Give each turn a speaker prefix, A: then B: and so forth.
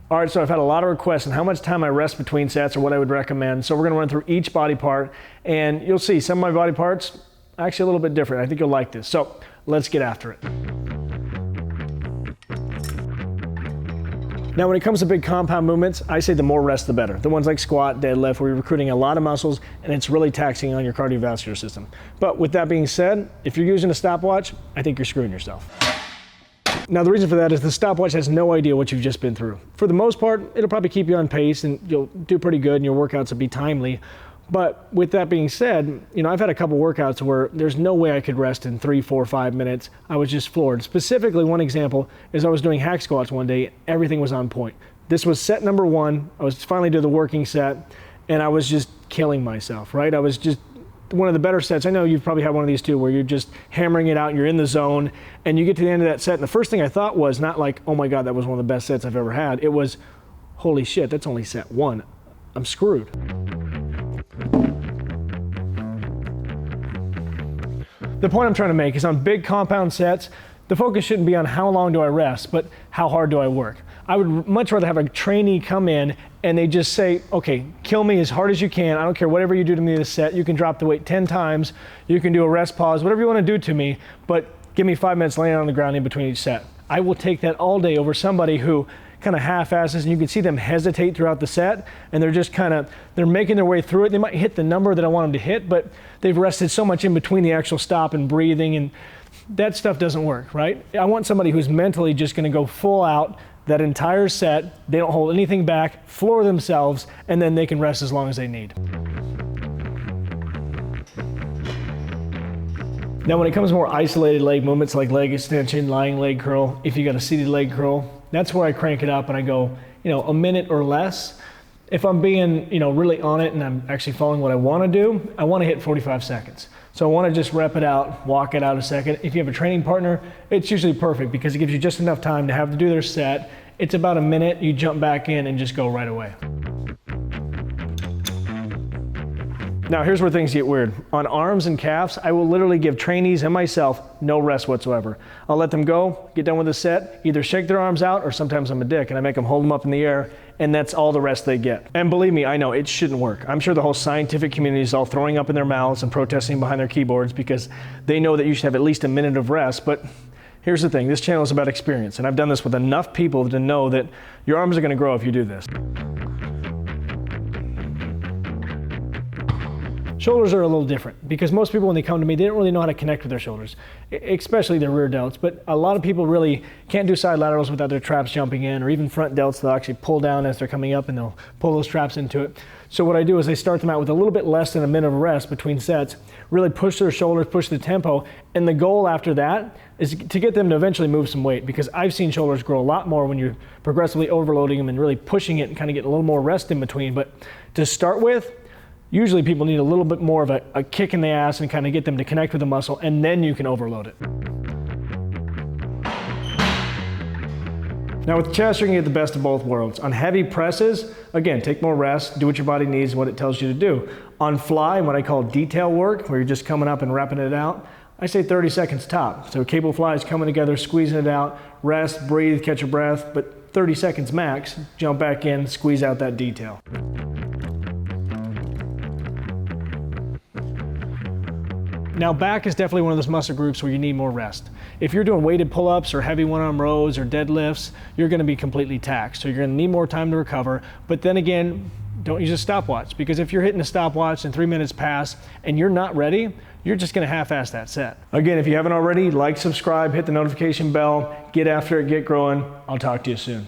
A: All right, so I've had a lot of requests on how much time I rest between sets or what I would recommend. So we're gonna run through each body part, and you'll see some of my body parts actually a little bit different. I think you'll like this. So let's get after it. Now, when it comes to big compound movements, I say the more rest, the better. The ones like squat, deadlift, where you're recruiting a lot of muscles and it's really taxing on your cardiovascular system. But with that being said, if you're using a stopwatch, I think you're screwing yourself. Now, the reason for that is the stopwatch has no idea what you've just been through. For the most part, it'll probably keep you on pace and you'll do pretty good and your workouts will be timely. But with that being said, I've had a couple workouts where there's no way I could rest in 3, 4, 5 minutes. I was just floored. Specifically, one example is I was doing hack squats one day, everything was on point. This was set number 1. I was finally doing the working set and I was just killing myself, right? I was just one of the better sets. I know you've probably had one of these too, where you're just hammering it out, you're in the zone, and you get to the end of that set, and the first thing I thought was not like, oh my God, that was one of the best sets I've ever had. It was, holy shit, that's only set 1. I'm screwed. The point I'm trying to make is on big compound sets, the focus shouldn't be on how long do I rest, but how hard do I work. I would much rather have a trainee come in and they just say, okay, kill me as hard as you can. I don't care whatever you do to me this set. You can drop the weight 10 times. You can do a rest pause, whatever you want to do to me, but give me 5 minutes laying on the ground in between each set. I will take that all day over somebody who kind of half-asses, and you can see them hesitate throughout the set, and they're just they're making their way through it. They might hit the number that I want them to hit, but they've rested so much in between the actual stop and breathing, and that stuff doesn't work, right? I want somebody who's mentally just gonna go full out that entire set, they don't hold anything back, floor themselves, and then they can rest as long as they need. Now, when it comes to more isolated leg movements like leg extension, lying leg curl, if you got a seated leg curl, that's where I crank it up and I go, a minute or less. If I'm being, really on it and I'm actually following what I want to do, I want to hit 45 seconds. So I want to just rep it out, walk it out a second. If you have a training partner, it's usually perfect because it gives you just enough time to have to do their set. It's about a minute, you jump back in and just go right away. Now here's where things get weird. On arms and calves, I will literally give trainees and myself no rest whatsoever. I'll let them go, get done with the set, either shake their arms out or sometimes I'm a dick and I make them hold them up in the air, and that's all the rest they get. And believe me, I know it shouldn't work. I'm sure the whole scientific community is all throwing up in their mouths and protesting behind their keyboards because they know that you should have at least a minute of rest, but here's the thing, this channel is about experience, and I've done this with enough people to know that your arms are gonna grow if you do this. Shoulders are a little different because most people when they come to me, they don't really know how to connect with their shoulders, especially their rear delts. But a lot of people really can't do side laterals without their traps jumping in, or even front delts. They'll actually pull down as they're coming up and they'll pull those traps into it. So what I do is I start them out with a little bit less than a minute of rest between sets, really push their shoulders, push the tempo. And the goal after that is to get them to eventually move some weight, because I've seen shoulders grow a lot more when you're progressively overloading them and really pushing it and kind of getting a little more rest in between. But to start with, usually people need a little bit more of a kick in the ass and kind of get them to connect with the muscle, and then you can overload it. Now with chest, you're gonna get the best of both worlds. On heavy presses, again, take more rest, do what your body needs and what it tells you to do. On fly, what I call detail work, where you're just coming up and repping it out, I say 30 seconds top. So cable flies coming together, squeezing it out, rest, breathe, catch your breath, but 30 seconds max, jump back in, squeeze out that detail. Now back is definitely one of those muscle groups where you need more rest. If you're doing weighted pull-ups or heavy one-arm rows or deadlifts, you're gonna be completely taxed. So you're gonna need more time to recover. But then again, don't use a stopwatch, because if you're hitting a stopwatch and 3 minutes pass and you're not ready, you're just gonna half-ass that set. Again, if you haven't already, like, subscribe, hit the notification bell, get after it, get growing. I'll talk to you soon.